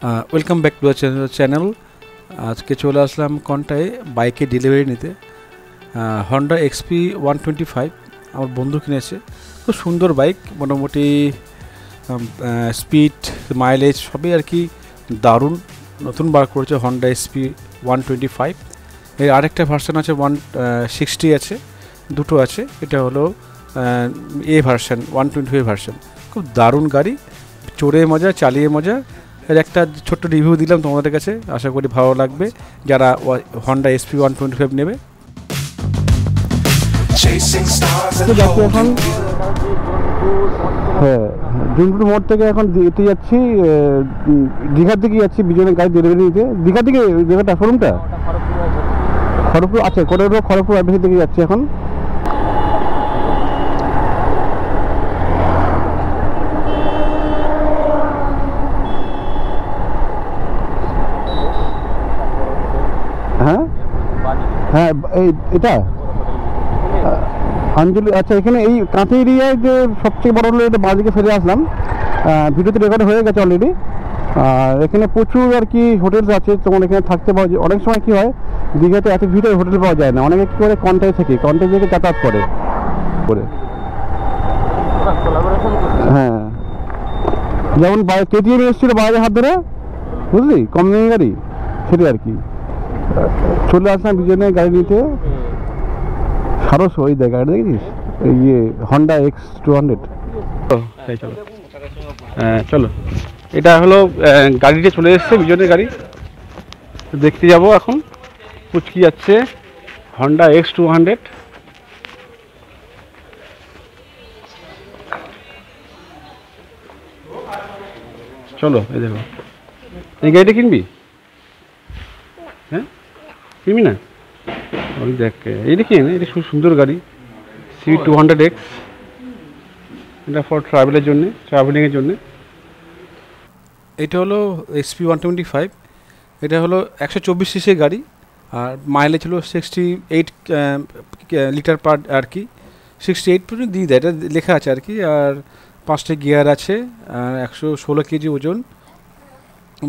Welcome back to channel. আজকে চলে আসলাম কন্টাই বাইকে ডেলিভারি নিতে। হন্ডা এক্সপি 125 আমার বন্ধু কিনেছে। খুব সুন্দর বাইক, মোটামুটি স্পিড মাইলেজ সবই আর কি দারুণ। নতুন বার করেছে হন্ডা এক্সপি 125। এর আরেকটা ভার্সন আছে 160 আছে, দুটো আছে। এটা হলো এ ভার্সন 125 ভার্সন। খুব দারুণ গাড়ি, চড়ে মজা, চালিয়ে মজা। এর একটা ছোট্ট রিভিউ দিলাম তোমাদের কাছে, আশা করি ভালো লাগবে যারা হন্ডা এসপি 125 নেবে। এখন হ্যাঁ, জুনপুর মোড় থেকে এখন এতে যাচ্ছি, দীঘার দিকে যাচ্ছি বিজনের গাড়ি ডেলিভারি নিতে। দীঘার দিকে জায়গাটা শোরুমটা খড়গপুর আছে, খড়গপুর অ্যাড্রেসের দিকে যাচ্ছি এখন। হ্যাঁ হ্যাঁ, এটা আঞ্জলি। আচ্ছা, এখানে এই কাঁথি এরিয়ায় যে সবচেয়ে বড় হলো এটা বাঁদিকে ফেলে আসলাম। ভিডিওতে রেকর্ড হয়ে গেছে অলরেডি। আর এখানে প্রচুর আর কি হোটেলস আছে, তোমার এখানে থাকতে পাওয়া যায়। অনেক সময় কী হয়, দীঘাতে এত ভিড়ে হোটেল পাওয়া যায় না। অনেকে কী করে কন্টাই থেকে যাতায়াত করে। হ্যাঁ, যেমন কেটিএম এসেছিল বাইরে হাত ধরে, বুঝলি, কম দামি গাড়ি, সেটাই আর কি। চলে আসলাম বিজনের গাড়ি নিতে। সারস ওই দেখ গাড়ি দেখেছিস, ইয়ে হন্ডা X200। চলো চলো, এটা হলো গাড়িটা চলে এসছে, বিজনের গাড়ি দেখতে যাব এখন। পুচকি যাচ্ছে হন্ডা X200। চলো, এই দেখো, এই গাড়িটা কিনবি? হ্যাঁ, কিনবি না? ওই দেখ, এইটা কিন, এটা খুব সুন্দর গাড়ি, C200X। এটা ফর ট্রাভেলিংয়ের জন্যে। এটা হলো এসপি 125। এটা হলো 124 সিসির গাড়ি, আর মাইলেজ হলো 68 লিটার পার আর কি। 68 পর্যন্ত দিয়ে দেয়, এটা লেখা আছে আর কি। আর 5টা গিয়ার আছে, আর 116 কেজি ওজন।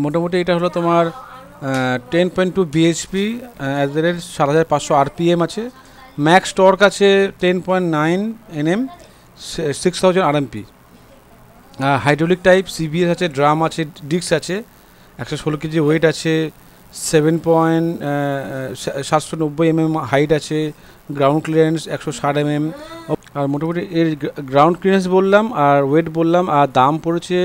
মোটামুটি এটা হলো তোমার 10.2 bhp, 7500 RPM আছে। ম্যাক্স টর্ক আছে 10.9 Nm, 6000 RMP। Hydraulic type, CBS আছে, ড্রাম আছে, ডিস্ক আছে। 116 কেজি ওয়েট আছে, 790 mm হাইট আছে। Ground clearance 160 mm। আর মোটামুটি এর গ্রাউন্ড ক্লিয়ারেন্স বললাম, আর ওয়েট বললাম। আর দাম পড়েছে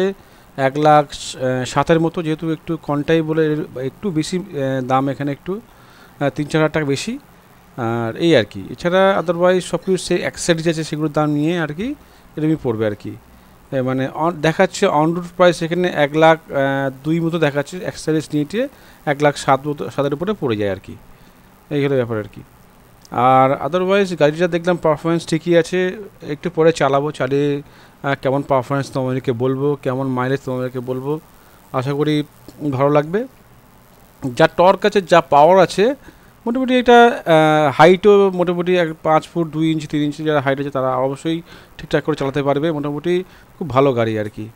1,07,000 মতো, যেহেতু একটু কন্টাই বলে একটু বেশি দাম, এখানে একটু 3-4 হাজার টাকা বেশি। আর এই আর কি। এছাড়া আদারওয়াইজ সব কিছু সেই অ্যাক্সেসরিজ আছে, সেগুলোর দাম নিয়ে আর কি এরকমই পড়বে আর কি। মানে দেখাচ্ছে অন রুট প্রাইস এখানে 1,02,000 মতো দেখাচ্ছে, অ্যাক্সেসরিজ নিয়ে 1,07,000 উপরে পড়ে যায় আর কি। এই হলো ব্যাপার আর কি। আর আদারওয়াইজ গাড়িটা দেখলাম পারফরমেন্স ঠিকই আছে। একটু পরে চালাবো, চালিয়ে কেমন পারফরমেন্স তোমাদেরকে বলবো, কেমন মাইলেজ তোমাদেরকে বলবো। আশা করি ভালো লাগবে। যা টর্ক আছে, যা পাওয়ার আছে, মোটামুটি এটা হাইটও মোটামুটি 5 ফুট 2 ইঞ্চি 3 ইঞ্চি যারা হাইট আছে তারা অবশ্যই ঠিকঠাক করে চালাতে পারবে। মোটামুটি খুব ভালো গাড়ি আর কি।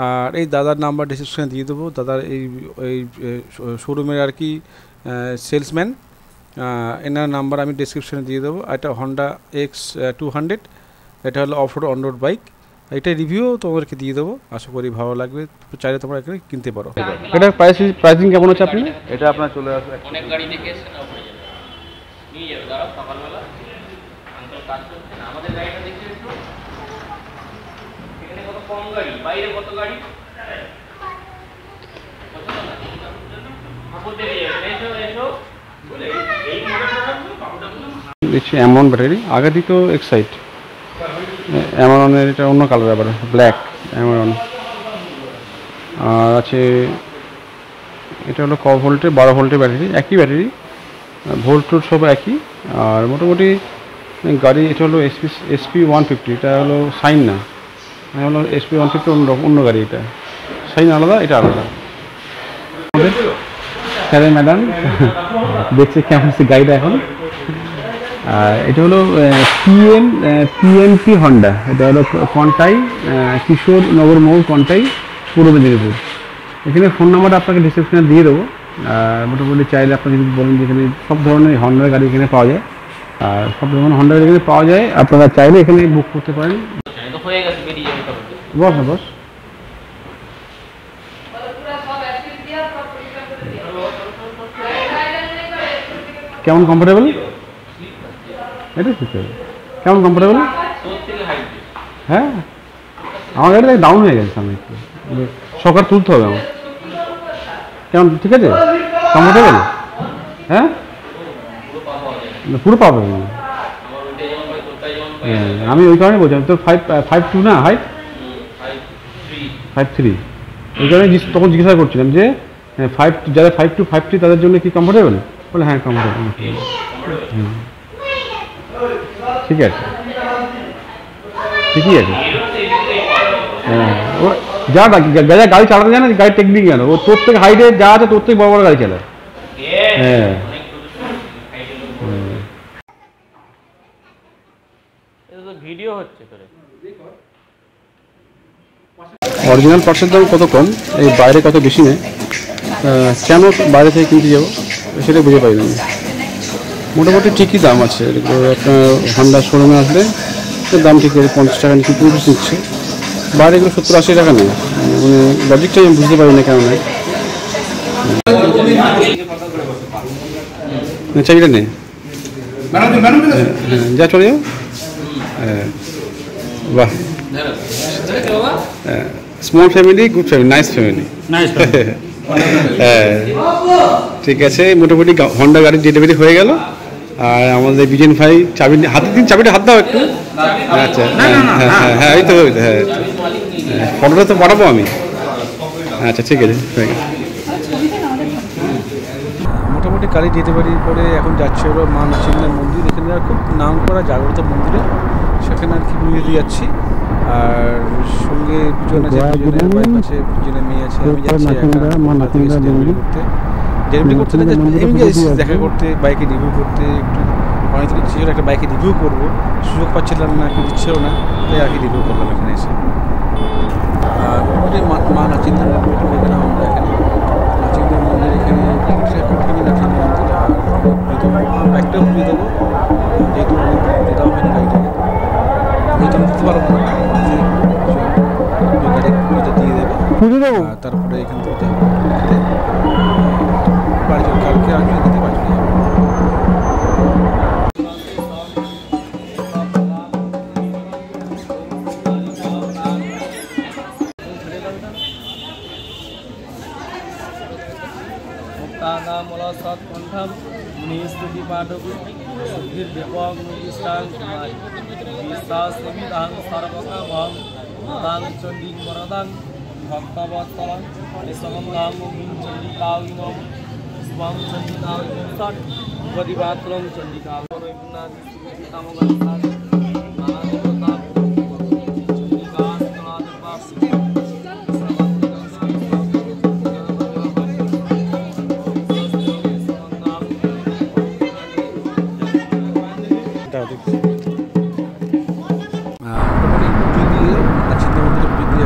আর এই দাদার নাম্বার ডিসক্রিপশানে দিয়ে দেবো। দাদার এই শোরুমের আর কি সেলসম্যান, এনার নাম্বার আমি ডিসক্রিপশানে দিয়ে দেবো। এটা হন্ডা X200, এটা হলো of road on road bike. এটা রিভিউ তোমাদেরকে দিয়ে দেবো, আশা করি ভালো লাগবে। চাইলে তোমরা এখানে কিনতে পারো। এটা প্রাইসিং কেমন আছে আপনি? এটা আপনার চলে আসবে অনেক গাড়ি দেখে এসেছেন, নিয়ে যাবে দাঁড়াও, সকালবেলা আঙ্কেল কাজ করছেন। আমাদের গাড়িটা দেখে একটু, এখানে কত কম গাড়ি, বাইরে কত গাড়ি। দেখছি এমন ব্যাটারি, আগে দিত এক্সাইট। অ্যামারনের এটা অন্য কালার, আবার ব্ল্যাক অ্যামারন। আর আছে এটা হলো ভোল্টের 12 ভোল্টের ব্যাটারি, একই ব্যাটারি, ভোল্ট টোল্ট সব একই। আর মোটামুটি গাড়ি এটা হলো এসপি 150, এটা হলো সাইন না, হলো এসপি 150 অন্য গাড়ি। এটা সাইন আলাদা, এটা আলাদা। হ্যাঁ ম্যাডাম, দেখছি কেমন হচ্ছে গাড়িটা এখন। এটা হলো পিএমপি হন্ডা। এটা হলো কন্টাই, কিশোর নগর মোড়, কন্টাই, পূর্ব মেদিনীপুর। এখানে ফোন নাম্বারটা আপনাকে ডিসক্রিপশনে দিয়ে দেবো। আর মোটামুটি চাইলে আপনি যদি বলেন যে এখানে সব ধরনের হন্ডার গাড়ি এখানে পাওয়া যায়, আর সব ধরনের হন্ডার গাড়ি এখানে পাওয়া যায়, আপনারা চাইলে এখানে বুক করতে পারেন। বস না বস। কেমন কমফোর্টেবল? এটা ঠিক আছে। কেমন কমফোর্টেবল? হ্যাঁ, আমার গাড়িটা ডাউন হয়ে গেছে সামনে একটু, সকার তুলতে হবে আমার। কেমন ঠিক আছে? কমফোর্টেবল? হ্যাঁ, পুরো পাবো। হ্যাঁ, আমি ওই কারণে বলছিলাম তো 5'2" না হাইট? 5'3", ওই কারণে তখন জিজ্ঞাসা করছিলাম যে যারা 5'2", 5'3" তাদের জন্য কি কমফোর্টেবল? বলে হ্যাঁ কমফোর্টেবল। ঠিক আছে, ঠিকই আছে। হ্যাঁ, ও যা গাড়ি চালাতে জানে, গাড়ি টেকনিক জানো, ও তোর থেকে হাইটে যা আছে তোর থেকে বড় বড় গাড়ি চালায়। হ্যাঁ, ভিডিও হচ্ছে তোরে। অরিজিনাল পার্টসের দাম কত কম, এই বাইরে কত বেশি নেয়, কেন বাইরে থেকে কিনতে যাবো সেটা বুঝে পাই না। মোটামুটি ঠিকই দাম আছে, আপনার হন্ডা শোরুমে আসলে দাম ঠিক আছে, 50 টাকা নিচে পুরো নিচ্ছে। বাইরে এগুলো 70-80 টাকা নেয়, মানে লজিকটাই আমি বুঝতে পারি না কেন নেয়। চাহিদা নেই, হ্যাঁ যা চলে যাও। হ্যাঁ বাহ, small family, good family, nice family. হ্যাঁ ঠিক আছে, মোটামুটি হন্ডা গাড়ির ডেলিভারি হয়ে গেল। আর আমাদের বিজেন ভাই চাবি হাতে দিন, চাবিটা হাত দাও একটু। আচ্ছা হ্যাঁ হ্যাঁ হ্যাঁ হ্যাঁ এই তো হ্যাঁ, ফটোটা তো পাঠাবো আমি। আচ্ছা ঠিক আছে, মোটামুটি গাড়ি ডেলিভারি করে এখন যাচ্ছে হলো মা নাচিন্দার মন্দির। এখানে খুব নাম করা জাগ্রত মন্দিরে, সেখানে আর কি ঘুরিয়ে দিয়ে যাচ্ছি। আর সঙ্গে দুজন আছে, দুজনের ওয়াইফ আছে, দুজনের মেয়ে আছে। আমি যাচ্ছি ডেলিভারি করতে, দেখা করতে, বাইকে রিভিউ করতে। একটু অনেক দিন ছিল একটা বাইকে রিভিউ করবো, সুযোগ পাচ্ছিলাম না, কেউ দিচ্ছিল না, তাই আর কি রিভিউ করলাম এখানে এসে। আর মোটামুটি মা নাচিন্দার মন্দির এখানে, আমরা এখানে নাচিন্দার মন্দির, এখানে নাচিন্দার মন্দির। আর বাইকটাও ঘুরিয়ে দেবো, যেহেতু অনেক দেওয়া হয়নি গাড়িটাকে, যেহেতু আমি দিতে পারবো না, গাড়ি পুজোতে দিয়ে দেবে। তারপরে এখান থেকে যাবো বাড়ি চলে, কালকে আসবে দিতে বাড়ি চলে যাবো।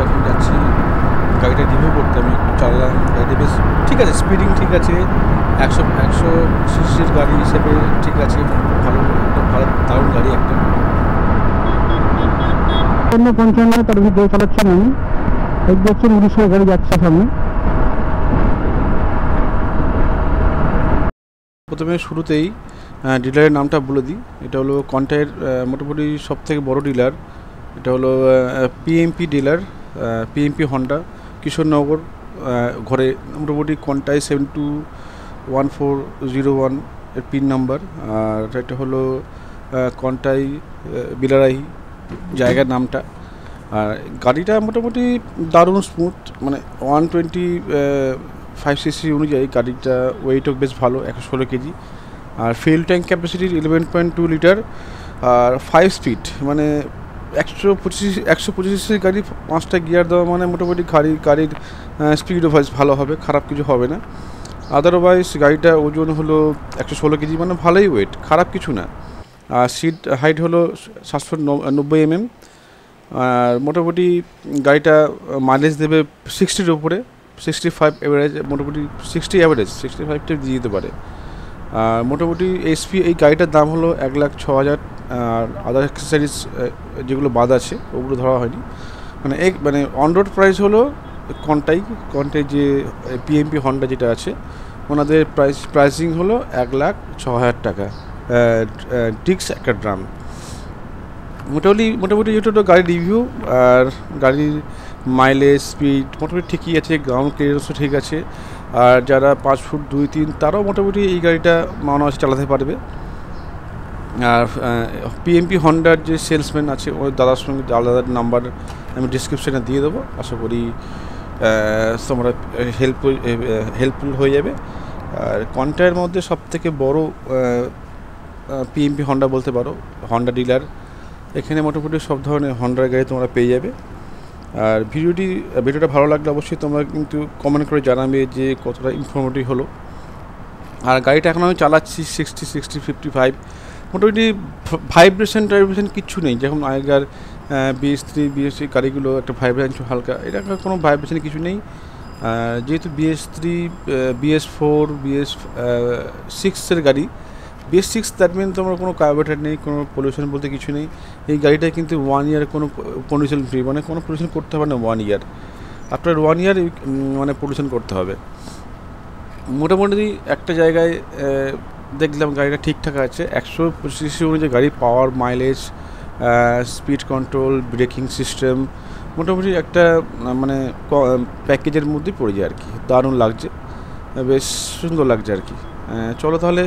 এখন যাচ্ছি গাড়িটা রিভিউ করতে। আমি একটু চালালাম, গাড়িটা বেশ ঠিক আছে, স্পিডিং ঠিক আছে, 100 সিসির গাড়ি হিসেবে ঠিক আছে, ভালো ভালো দারুণ গাড়ি একটা। 55 তার ভিতরে চালাচ্ছেন আমি, এক বছর 1900 গাড়ি যাচ্ছে সামনে। প্রথমে শুরুতেই ডিলারের নামটা বলে দিই। এটা হলো কন্টাইয়ের মোটামুটি সব থেকে বড়ো ডিলার। এটা হলো PMP dealer, PMP Honda, Kishorenagar ঘরে। মোটামুটি কন্টাই 721401 এর পিন নাম্বার। আর এটা হলো কন্টাই বিলারাহি জায়গার নামটা। আর গাড়িটা মোটামুটি দারুণ স্মুথ, মানে 125 সিসি অনুযায়ী গাড়িটা ওয়েটও বেশ ভালো, 116 কেজি। আর ফুয়েল ট্যাঙ্ক ক্যাপাসিটি 11.2 লিটার। আর 5 স্পিড, মানে 125 সিসির গাড়ি, 5টা গিয়ার দেওয়া, মানে মোটামুটি গাড়ির স্পিডও ভালো হবে, খারাপ কিছু হবে না। আদারওয়াইজ গাড়িটা ওজন হলো 116 কেজি, মানে ভালোই ওয়েট, খারাপ কিছু না। আর সিট হাইট হলো 790 mm। আর মোটামুটি গাড়িটা মাইলেজ দেবে 60-র উপরে, 65 অ্যাভারেজ, মোটামুটি 60 অ্যাভারেজ, 65টা দিয়ে দিতে পারে। আর মোটামুটি এসপি এই গাড়িটার দাম হলো 1,06,000। আর আদার অ্যাক্সেসরিজ যেগুলো বাদ আছে ওগুলো ধরা হয়নি। মানে অন রোড প্রাইস হলো কন্টাই যে পিএমপি হন্ডা যেটা আছে ওনাদের প্রাইসিং হলো 1,06,000 টাকা, ডিক্স একটা ড্রাম। মোটামুটি যেটা গাড়ির রিভিউ আর গাড়ির মাইলেজ স্পিড মোটামুটি ঠিকই আছে, গ্রাউন্ড ক্লিয়ারেন্সও ঠিক আছে। আর যারা 5 ফুট 2-3 তারাও মোটামুটি এই গাড়িটা মনে আছে চালাতে পারবে। আর পিএমপি হন্ডার যে সেলসম্যান আছে ওই দাদার সঙ্গে দাদার নাম্বার আমি ডিসক্রিপশানে দিয়ে দেবো, আশা করি তোমরা হেল্পফুল হয়ে যাবে। আর কন্টাইয়ের মধ্যে সবথেকে বড় পিএমপি হন্ডা বলতে পারো, হন্ডা ডিলার। এখানে মোটামুটি সব ধরনের হন্ডার গাড়ি তোমরা পেয়ে যাবে। আর ভিডিওটা ভালো লাগলে অবশ্যই তোমরা কিন্তু কমেন্ট করে জানাবে যে কতটা ইনফরমেটিভ হলো। আর গাড়িটা এখন আমি চালাচ্ছি 60, 55, মোটামুটি ভাইব্রেশন কিচ্ছু নেই, যেমন আগেকার bs3 bs6 গাড়িগুলো একটা ভাইব্রেশন হালকা, এটা কোনো ভাইব্রেশন কিছু নেই। যেহেতু bs3 bs4 bs6 গাড়ি, bs6 দ্যাট মিন তোমার কোনো কার্বোরেটর নেই, কোনো পলিউশন বলতে কিছু নেই। এই গাড়িটা কিন্তু 1 ইয়ার কোনো পলিউশন ফ্রি, মানে কোনো পলিউশন করতে হবে না 1 ইয়ার। আফটার 1 ইয়ার মানে পলিউশন করতে হবে। মোটামুটি একটা জায়গায় দেখলাম গাড়িটা ঠিকঠাক আছে, 125 অনুযায়ী গাড়ি, power, mileage, speed control, braking system মোটামুটি একটা মানে প্যাকেজের মধ্যেই পড়ে যায় আর কি। দারুণ লাগছে, বেশ সুন্দর লাগছে আর কি। চলো তাহলে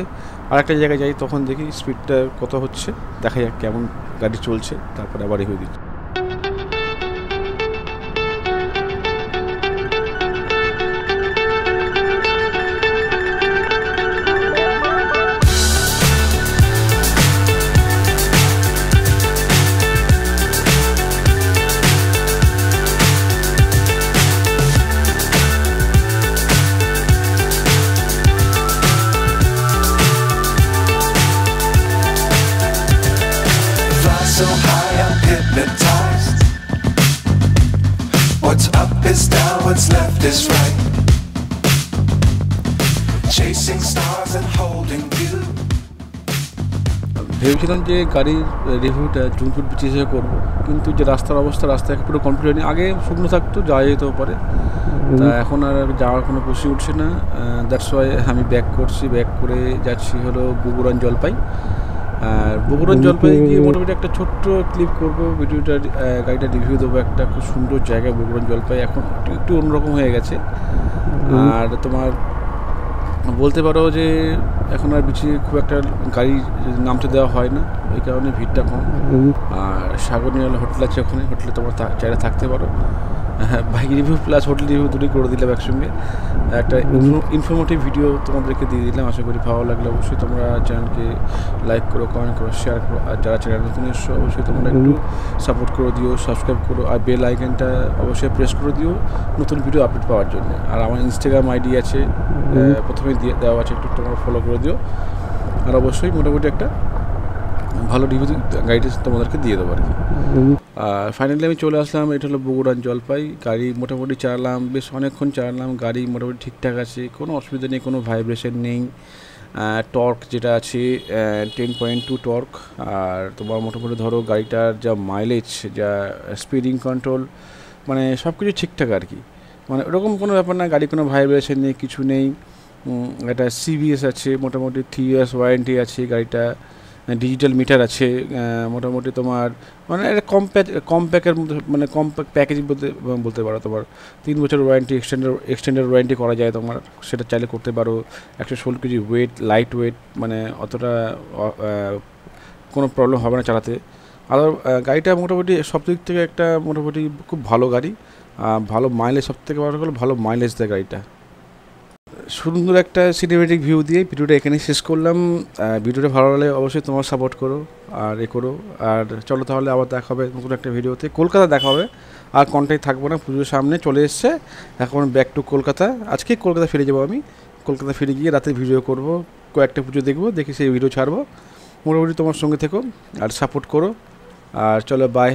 আরেকটা জায়গায় যাই, তখন দেখি স্পিডটা কত হচ্ছে, দেখা যাক কেমন গাড়ি চলছে, তারপরে আবার হয়ে দিচ্ছি। So high I'm hypnotized. What's up is down, what's left is right. Chasing stars and holding you. ভেবেছিলাম যে গাড়ির রিভিউটা জুন ফুট বিচে হিসেবে করবো, কিন্তু যে রাস্তার অবস্থা, রাস্তা পুরো কমপ্লিট হয়নি। আগে শুকনো থাকতো, যাওয়া যেতেও পারে, তা এখন আর যাওয়ার কোনো প্রশ্নই উঠছে না। দ্যাটস ওয়াই আমি ব্যাক করে যাচ্ছি হলো বাগুরান জলপাই। আর বাগুরান জলপাই গিয়ে মোটামুটি একটা ছোট্ট ক্লিপ করবো, ভিডিওটার গাড়িটা রিভিউ দেবো। একটা খুব সুন্দর জায়গা বাগুরান জলপাই, এখন একটু অন্যরকম হয়ে গেছে। আর তোমার বলতে পারো যে এখন আর বিচে খুব একটা গাড়ি নামতে দেওয়া হয় না, ওই কারণে ভিড়টা কম। আর সাগরনীয় হোটেল আছে, ওখানে হোটেলে তোমরা চাইলে থাকতে পারো। হ্যাঁ, bike review plus hotel review দুটোই করে দিলাম একসঙ্গে, একটা ইনফরমেটিভ ভিডিও তোমাদেরকে দিয়ে দিলাম। আশা করি ভালো লাগলে অবশ্যই তোমরা চ্যানেলকে লাইক করো, কমেন্ট করো, শেয়ার করো। আর যারা চ্যানেল নতুন এসছো অবশ্যই তোমরা একটু সাপোর্ট করে দিও, সাবস্ক্রাইব করো, আর বেল আইকনটা অবশ্যই প্রেস করে দিও নতুন ভিডিও আপলোড পাওয়ার জন্য। আর আমার ইনস্টাগ্রাম আইডি আছে, প্রথমে দেওয়া আছে, একটু তোমরা ফলো করে দিও। আর অবশ্যই মোটামুটি একটা ভালো রিভিউ গাইডেন্স তোমাদেরকে দিয়ে দেবো আর কি। আর ফাইনালি আমি চলে আসলাম, এটা হলো বাগুরান জলপাই। গাড়ি মোটামুটি চালালাম, বেশ অনেকক্ষণ চালালাম, গাড়ি মোটামুটি ঠিকঠাক আছে, কোনো অসুবিধা নেই, কোনো ভাইব্রেশন নেই। টর্ক যেটা আছে 10.2 টর্ক। আর তোমার মোটামুটি ধরো গাড়িটার যা মাইলেজ, যা স্পিডিং কন্ট্রোল, মানে সব কিছু ঠিকঠাক আর কি। মানে ওরকম কোনো ব্যাপার না, গাড়ি কোনো ভাইব্রেশন নেই, কিছু নেই। এটা সিবিএস আছে, মোটামুটি 3 ইয়ার্স ওয়ারেন্টি আছে গাড়িটা, ডিজিটাল মিটার আছে। মোটামুটি তোমার মানে একটা কম্প্যাকের মধ্যে, মানে কম্প্যাক্ট প্যাকেজ বলতে পারো। তোমার 3 বছর ওয়ারেন্টি, এক্সটেন্ডেড ওয়ারেন্টি করা যায় তোমার, সেটা চাইলে করতে পারো। 116 কেজি ওয়েট, লাইট ওয়েট, মানে অতটা কোনো প্রবলেম হবে না চালাতে। আর গাড়িটা মোটামুটি সব দিক থেকে একটা মোটামুটি খুব ভালো গাড়ি, ভালো মাইলেজ, সব থেকে ভালো মাইলেজ দেয় গাড়িটা। সুন্দর একটা সিনেমেটিক ভিউ দিয়ে ভিডিওটা এখানে শেষ করলাম। ভিডিওটা ভালো লাগলে অবশ্যই তোমার সাপোর্ট করো আর করো। আর চলো তাহলে আবার দেখা হবে নতুন একটা ভিডিওতে। কলকাতা দেখা হবে, আর কন্টাই থাকবো না, পুজোর সামনে চলে এসছে, এখন ব্যাক টু কলকাতা। আজকে কলকাতা ফিরে যাবো আমি, কলকাতা ফিরে গিয়ে রাতে ভিডিও করব, কয়েকটা পুজো দেখবো, দেখি সেই ভিডিও ছাড়বো। মোটামুটি তোমার সঙ্গে থেকো আর সাপোর্ট করো। আর চলো বাই।